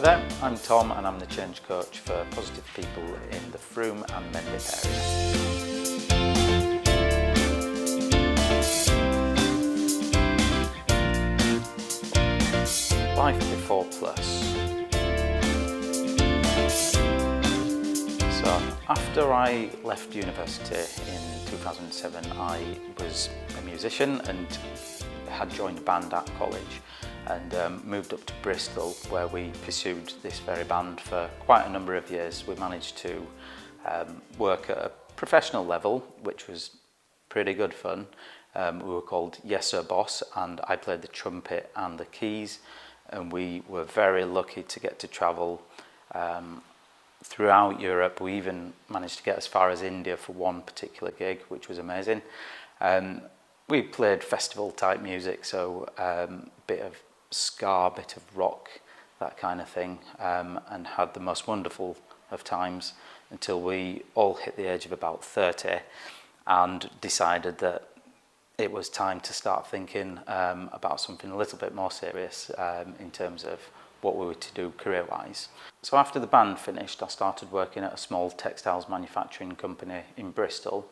Hi there, I'm Tom and I'm the change coach for positive people in the Frome and Mendip area. Life before plus. So after I left university in 2007, I was a musician and had joined a band at college and moved up to Bristol, where we pursued this very band for quite a number of years. We managed to work at a professional level, which was pretty good fun. We were called Yes Sir Boss, and I played the trumpet and the keys, and we were very lucky to get to travel throughout Europe. We even managed to get as far as India for one particular gig, which was amazing. We played festival type music, so bit of ska, bit of rock, that kind of thing, and had the most wonderful of times until we all hit the age of about 30 and decided that it was time to start thinking about something a little bit more serious in terms of what we were to do career-wise. So after the band finished, I started working at a small textiles manufacturing company in Bristol,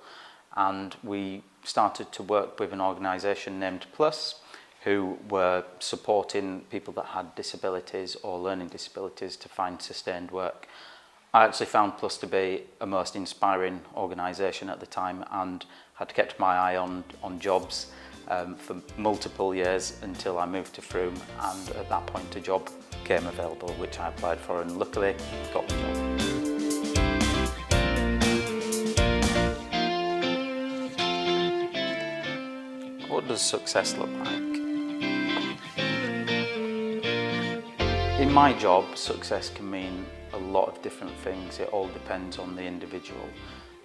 and we started to work with an organisation named Plus, who were supporting people that had disabilities or learning disabilities to find sustained work. I actually found Plus to be a most inspiring organisation at the time and had kept my eye on jobs for multiple years until I moved to Frome, and at that point a job came available which I applied for and luckily got the job. What does success look like? In my job, success can mean a lot of different things. It all depends on the individual.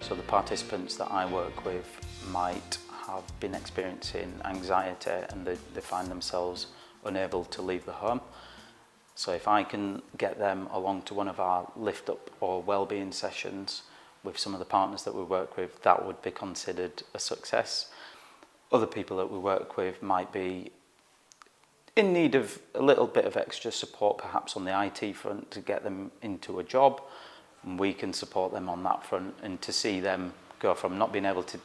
So the participants that I work with might have been experiencing anxiety and they find themselves unable to leave the home. So if I can get them along to one of our lift up or wellbeing sessions with some of the partners that we work with, that would be considered a success. Other people that we work with might be in need of a little bit of extra support, perhaps on the IT front, to get them into a job, and we can support them on that front, and to see them go from not being able to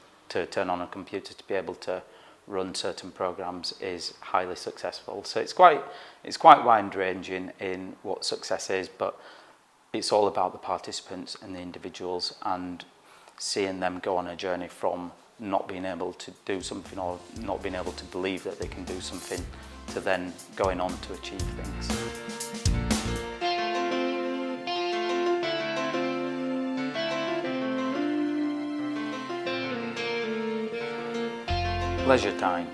turn on a computer to be able to run certain programs is highly successful. So it's quite wide ranging in what success is, but it's all about the participants and the individuals and seeing them go on a journey from not being able to do something or not being able to believe that they can do something to then going on to achieve things. Leisure time.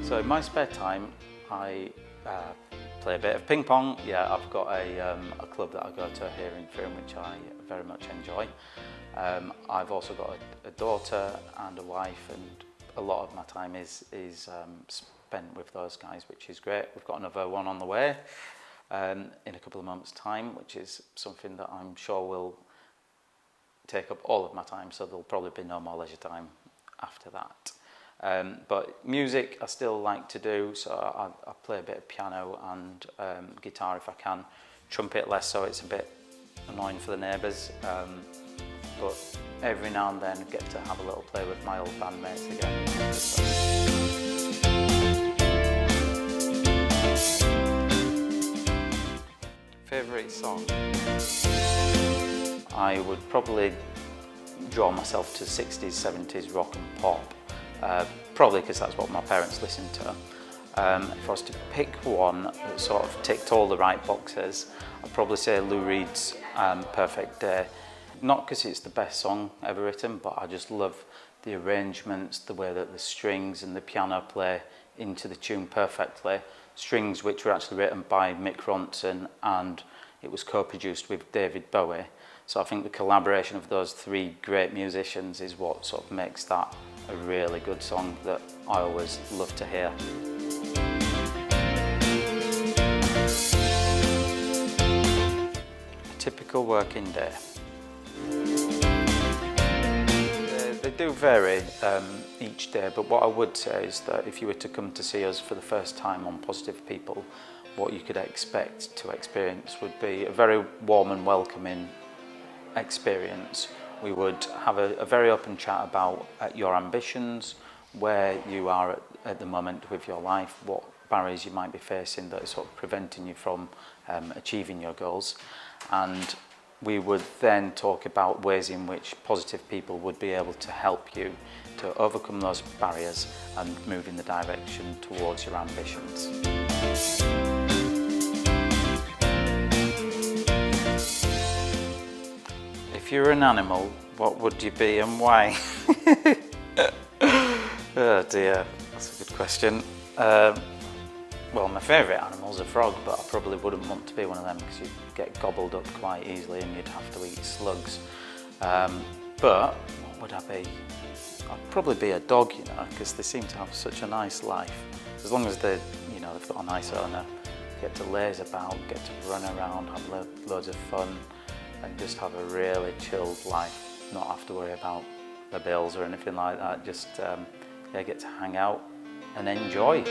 So in my spare time, I play a bit of ping pong. Yeah, I've got a club that I go to here in Frome, which I very much enjoy. I've also got a daughter and a wife, and a lot of my time is spent with those guys, which is great. We've got another one on the way in a couple of months' time, which is something that I'm sure will take up all of my time, so there'll probably be no more leisure time after that. But music I still like to do, so I play a bit of piano and guitar if I can. Trumpet less, so it's a bit annoying for the neighbours. But every now and then I get to have a little play with my old bandmates again. Favourite song? I would probably draw myself to 60s, 70s rock and pop, probably because that's what my parents listened to. If I was to pick one that sort of ticked all the right boxes, I'd probably say Lou Reed's Perfect Day. Not because it's the best song ever written, but I just love the arrangements, the way that the strings and the piano play into the tune perfectly. Strings which were actually written by Mick Ronson, and it was co-produced with David Bowie. So I think the collaboration of those three great musicians is what sort of makes that a really good song that I always love to hear. A typical working day. They do do vary each day, but what I would say is that if you were to come to see us for the first time on Positive People, what you could expect to experience would be a very warm and welcoming experience. We would have a very open chat about your ambitions, where you are at the moment with your life, what barriers you might be facing that are sort of preventing you from achieving your goals. And we would then talk about ways in which Positive People would be able to help you to overcome those barriers and move in the direction towards your ambitions. If you were an animal, what would you be and why? Oh dear, that's a good question. Well, my favourite animal's a frog, but I probably wouldn't want to be one of them because you'd get gobbled up quite easily and you'd have to eat slugs. But what would I be? I'd probably be a dog, you know, because they seem to have such a nice life. As long as they've got a nice owner, get to laze about, get to run around, have loads of fun, and just have a really chilled life, not have to worry about the bills or anything like that. Just get to hang out and enjoy.